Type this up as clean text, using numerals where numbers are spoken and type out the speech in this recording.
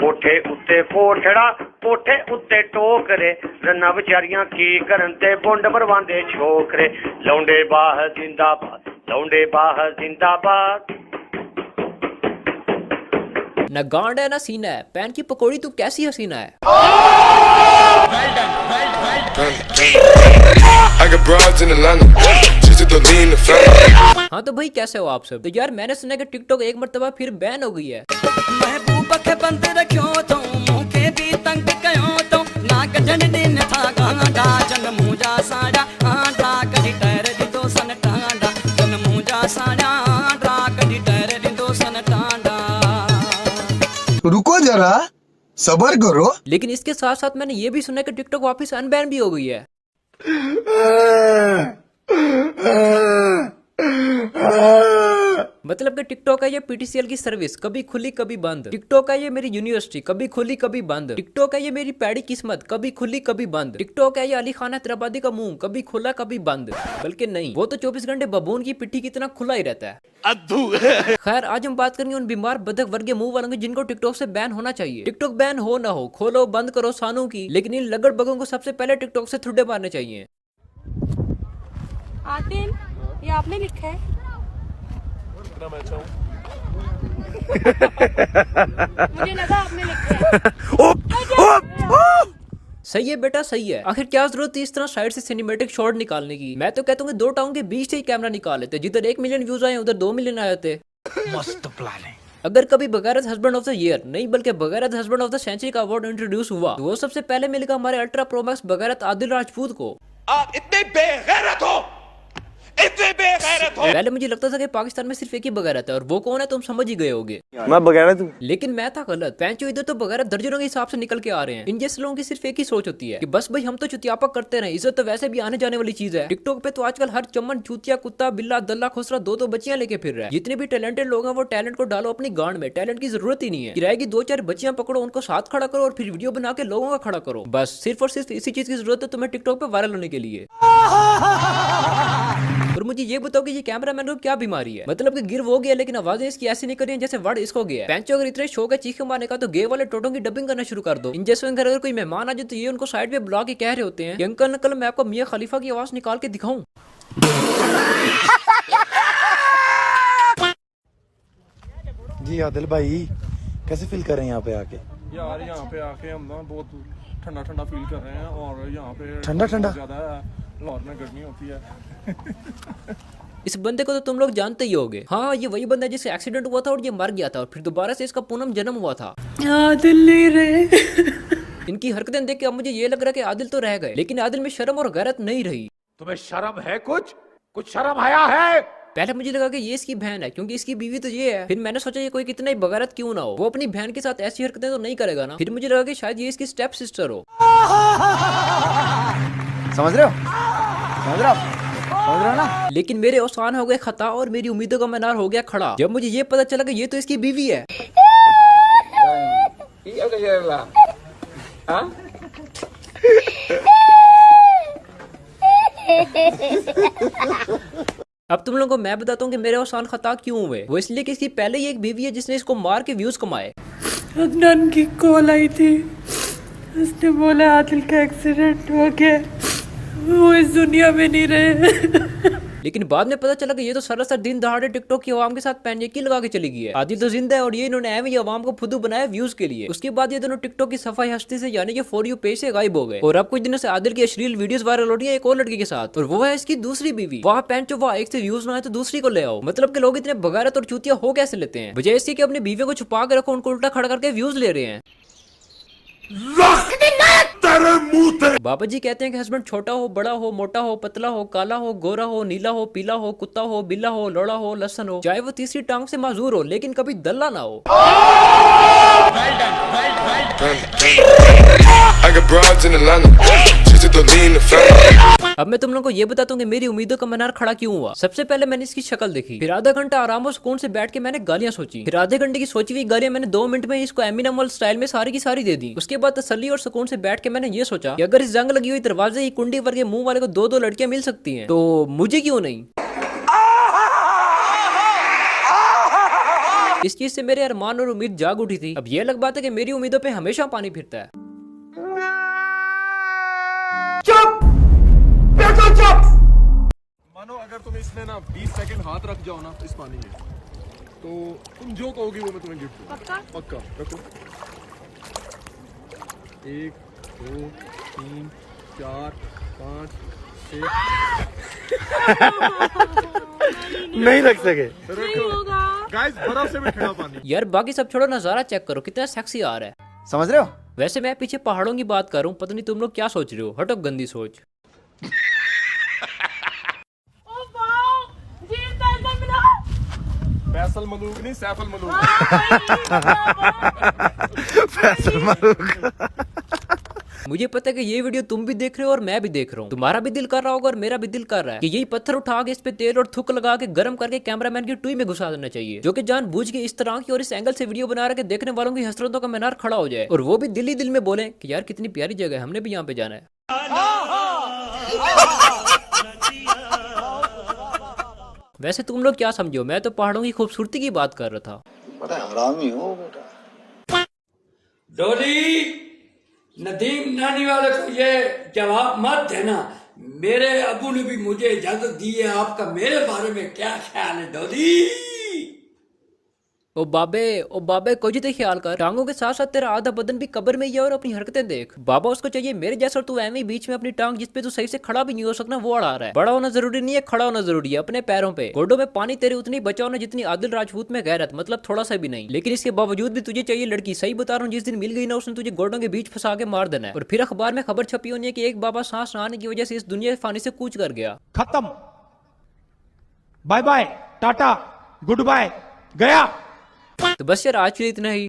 कोठे उत्ते पोठड़ा पोठे उत्ते टोकरे रन्ना बेचारियां की करन ते बुंड मरवांदे छोकरे लौंडे बाह जिंदाबाद लौंडे बाह जिंदाबाद। न गांड है ना सीना है, पैन की पकौड़ी तू कैसी हसीना है। हाँ तो भाई कैसे हो आप सब। तो यार मैंने सुना कि टिकटॉक एक मरतबा फिर बैन हो गई है। महबूब के बंद रखियो तो मुखे भी तंग कयो तो ना गजन दिन था गांडा जन मुजा साड़ा आंडा कदी टर दी दो सन टांडा जन मुजा साड़ा आंडा कदी टर दी दो सन टांडा। रुको जरा सब्र करो। लेकिन इसके साथ साथ मैंने ये भी सुना कि टिकटॉक वापस अनबैन भी हो गई है। मतलब कि टिकटॉक है ये पीटीसीएल की सर्विस, कभी खुली कभी बंद। टिकटॉक है ये मेरी यूनिवर्सिटी, कभी खुली कभी बंद। टिकटॉक है ये मेरी पैड़ी किस्मत, कभी खुली कभी बंद। टिकटॉक है ये अली खान हैदराबादी का मुंह, कभी खुला कभी बंद। बल्कि नहीं, वो तो 24 घंटे बबून की पिट्ठी की तरह खुला ही रहता है। खैर आज हम बात करेंगे उन बीमार बदक वर्ग मुंह वालों की जिनको टिकटॉक से बैन होना चाहिए। टिकटॉक बैन हो ना हो, खोलो बंद करो सानू की, लेकिन इन लगड़ बगों को सबसे पहले टिकटॉक से ठुड्डे मारने चाहिए। आदिल ये आपने लिखा है। मुझे लगा आपने लिखा है। सही है बेटा सही है। आखिर क्या जरूरत थी इस तरह साइड से सिनेमैटिक शॉट निकालने की। मैं तो कहता हूँ दो टाउन के बीच से ही कैमरा निकाल लेते, जिधर 1 मिलियन व्यूज आए उधर 2 मिलियन आए थे। मस्त प्लान है। अगर कभी बगैरत हस्बैंड ऑफ द ईयर नहीं बल्कि बगैरत हस्बैंड ऑफ द सेंचुरी का अवार्ड इंट्रोड्यूस हुआ तो वो सबसे पहले मिलेगा हमारे अल्ट्रा प्रोमैक्स बगैरत आदिल राजपूत को। आप इतने बेगैरत हो, इतने बेगैरत हो। पहले मुझे लगता था कि पाकिस्तान में सिर्फ एक ही बगैरत है और वो कौन है तुम समझ ही गए होगे। मैं बगैरत हूँ। लेकिन मैं था गलत। पैंचो इधर तो बगैरत दर्जनों के हिसाब से निकल के आ रहे हैं। इन जैसे लोगों की सिर्फ एक ही सोच होती है कि बस भाई हम तो चुतियापा करते रहे, इज्जत तो वैसे भी आने जाने वाली चीज है। टिकटॉक पे तो आजकल हर चमन चूतिया कुत्ता बिल्ला दल्ला खुसरा दो बच्चियां लेके फिर रहा है। जितने भी टैलेंटेड लोग हैं वो टैलेंट को डालो अपनी गांड में। टैलेंट की जरूरत ही नहीं है। किराए की 2-4 बच्चियां पकड़ो, उनको साथ खड़ा करो और फिर वीडियो बना के लोगों का खड़ा करो। बस सिर्फ और सिर्फ इसी चीज की जरूरत है तुम्हें टिकटॉक पे वायरल होने के लिए। और मुझे ये बताओ कि ये कैमरामैन को क्या बीमारी है। मतलब कि गिर वो गया लेकिन आवाजें इसकी ऐसी नहीं कर रही हैं जैसे वर्ड इसको गया है। पैंचो अगर इतने शौक है चीखे मारने का तो गे वाले टोटों की डबिंग करना शुरू कर दो। इन जैसे घर अगर कोई मेहमान आ जाए तो ये उनको साइड पे बुला के कह रहे होते हैं कि अंकल अंकल मैं आपको मियां खलीफा की आवाज निकाल के दिखाऊं। जी आदिल भाई कैसे फील कर रहे हैं यहाँ पे आके। यार यहाँ पे आके हम ना बहुत ठंडा ठंडा फील कर रहे हैं और यहाँ पे ठंडा ज्यादा लाहौर में गर्मी होती है। इस बंदे को तो तुम लोग जानते ही होगे। हाँ ये वही बंदा जिससे एक्सीडेंट हुआ था और ये मर गया था और फिर दोबारा से इसका पूनम जन्म हुआ था। आदिल नहीं रहे। इनकी हरकतें देख के अब मुझे ये लग रहा है कि आदिल तो रह गए लेकिन आदिल में शर्म और गैरत नहीं रही। तुम्हें शर्म है, कुछ शर्म आया है। पहले मुझे लगा कि ये इसकी बहन है क्योंकि इसकी बीवी तो ये है। फिर मैंने सोचा ये कोई कितना ही बगैरत क्यों ना हो, वो अपनी बहन के साथ ऐसी हरकतें तो नहीं करेगा ना। फिर मुझे लगा कि शायद ये इसकी स्टेप सिस्टर हो। समझ रहे हो ना। लेकिन मेरे औसान हो गए खता और मेरी उम्मीदों का मीनार हो गया खड़ा जब मुझे ये पता चला कि ये तो इसकी बीवी है। अब तुम लोगों को मैं बताता हूँ कि मेरे औसान खता क्यों हुए। वो इसलिए कि इसकी पहले ही एक बीवी है जिसने इसको मार के व्यूज कमाए। अदनान की कॉल आई थी, उसने बोला आदिल का एक्सीडेंट हो गया, वो इस दुनिया में नहीं रहे। लेकिन बाद में पता चला कि ये तो सरासर दिन दहाड़े टिकटॉक की आवाम के साथ पैनिकी लगा के चली गई है। आदिल तो जिंदा है और ये इन्होंने एवं आवाम को फुदू बनाया व्यूज के लिए। उसके बाद ये दोनों टिकटॉक की सफाई हस्ती से यानी कि फॉर यू पेज से गायब हो गए और अब कुछ दिनों से आदिल की अश्लील वीडियोस वायरल हो रही है एक और लड़की के साथ और वो है इसकी दूसरी बीवी। वहाँ पैंचो वहाँ एक से व्यूज ना आए तो दूसरी को ले आओ। मतलब कि लोग इतने बगारत और चूतिया हो कैसे लेते हैं। बजाय इसके कि अपनी बीवी को छुपा के रखो उनको उल्टा खड़ा करके व्यूज ले रहे हैं। बाबा जी कहते हैं कि हस्बैंड छोटा हो बड़ा हो मोटा हो पतला हो काला हो गोरा हो नीला हो पीला हो कुत्ता हो बिल्ला हो लोड़ा हो लसन हो चाहे वो तीसरी टांग से माजूर हो लेकिन कभी दल्ला ना हो। अब मैं तुम लोगों को ये बताता हूँ कि मेरी उम्मीदों का मीनार खड़ा क्यों हुआ। सबसे पहले मैंने इसकी शक्ल देखी, फिर आधा घंटा आराम और सुकून से बैठ के मैंने गालियां सोची, फिर आधे घंटे की सोची हुई गालियां मैंने 2 मिनट में इसको एमिनेम वाले स्टाइल में सारी की सारी दे दी। उसके बाद तसल्ली और सुकून से बैठ के मैंने ये सोचा कि अगर इस जंग लगी हुई दरवाजे की कुंडी वर्गे मुंह वाले को 2-2 लड़कियां मिल सकती हैं तो मुझे क्यों नहीं। इस चीज से मेरे अरमान और उम्मीद जाग उठी थी। अब ये अलग बात है कि मेरी उम्मीदों पे हमेशा पानी फिरता है। मानो अगर तुम इसमें ना 20 सेकंड हाथ रख जाओ ना इस पानी में, तो तुम जो कहोगी वो मैं तुम्हें गिफ्ट दूंगा। पक्का रखो। 1 2 3 4 5 6 नहीं रख सके। गाइस बर्फ से भी ठंडा पानी। यार बाकी सब छोड़ो, नजारा चेक करो कितना सेक्सी आ रहा है। समझ रहे हो? वैसे मैं पीछे पहाड़ों की बात कर रहा हूँ, पता नहीं तुम लोग क्या सोच रहे हो। हटो गंदी सोच। फैसल मलूक नहीं, सैफल मलूक। फैसल मलूक। मुझे पता है कि ये वीडियो तुम भी देख रहे हो और मैं भी देख रहा हूँ। तुम्हारा भी दिल कर रहा होगा और मेरा भी दिल कर रहा है कि यही पत्थर उठा के इस पे तेल और थुक लगा के गर्म करके कैमरामैन की टुई में घुसा देना चाहिए, जो कि जानबूझ के इस तरह की और इस एंगल से वीडियो बना रहा है कि देखने वालों की हसरतों का मीनार खड़ा हो जाए, और वो भी दिल ही दिल में बोले कि यार कितनी प्यारी जगह है, हमने भी यहाँ पे जाना है। वैसे तुम लोग क्या समझो, मैं तो पहाड़ों की खूबसूरती की बात कर रहा था। बड़ा हरामी हो बेटा। डोली, नदीम नानी वाले को ये जवाब मत देना। मेरे अबू ने भी मुझे इजाजत दी है, आपका मेरे बारे में क्या ख्याल है डोली? ओ बाबे कुछ तो ख्याल कर। टांगों के साथ साथ तेरा आधा बदन भी कब्र में ही है और अपनी हरकतें देख। बाबा उसको चाहिए मेरे जैसा, और तू एवं ही बीच में अपनी टांग जिसपे तू सही से खड़ा भी नहीं हो सकना वो अड़ा रहा है। बड़ा होना जरूरी नहीं है, खड़ा होना जरूरी है अपने पैरों पे। गोडों में पानी तेरे उतनी बचाओ ना जितनी आदिल राजपूत में गैरत, मतलब थोड़ा सा भी नहीं। लेकिन इसके बावजूद भी तुझे चाहिए लड़की। सही बता रहा हूँ, जिस दिन मिल गई ना उसने तुझे गोडों के बीच फंसा के मार देना है। और फिर अखबार में खबर छपी होनी है कि एक बाबा सांस ना आने की वजह से इस दुनिया फानी से कूच कर गया। खत्म, bye bye, tata, goodbye, गया। तो बस यार आज के लिए इतना ही।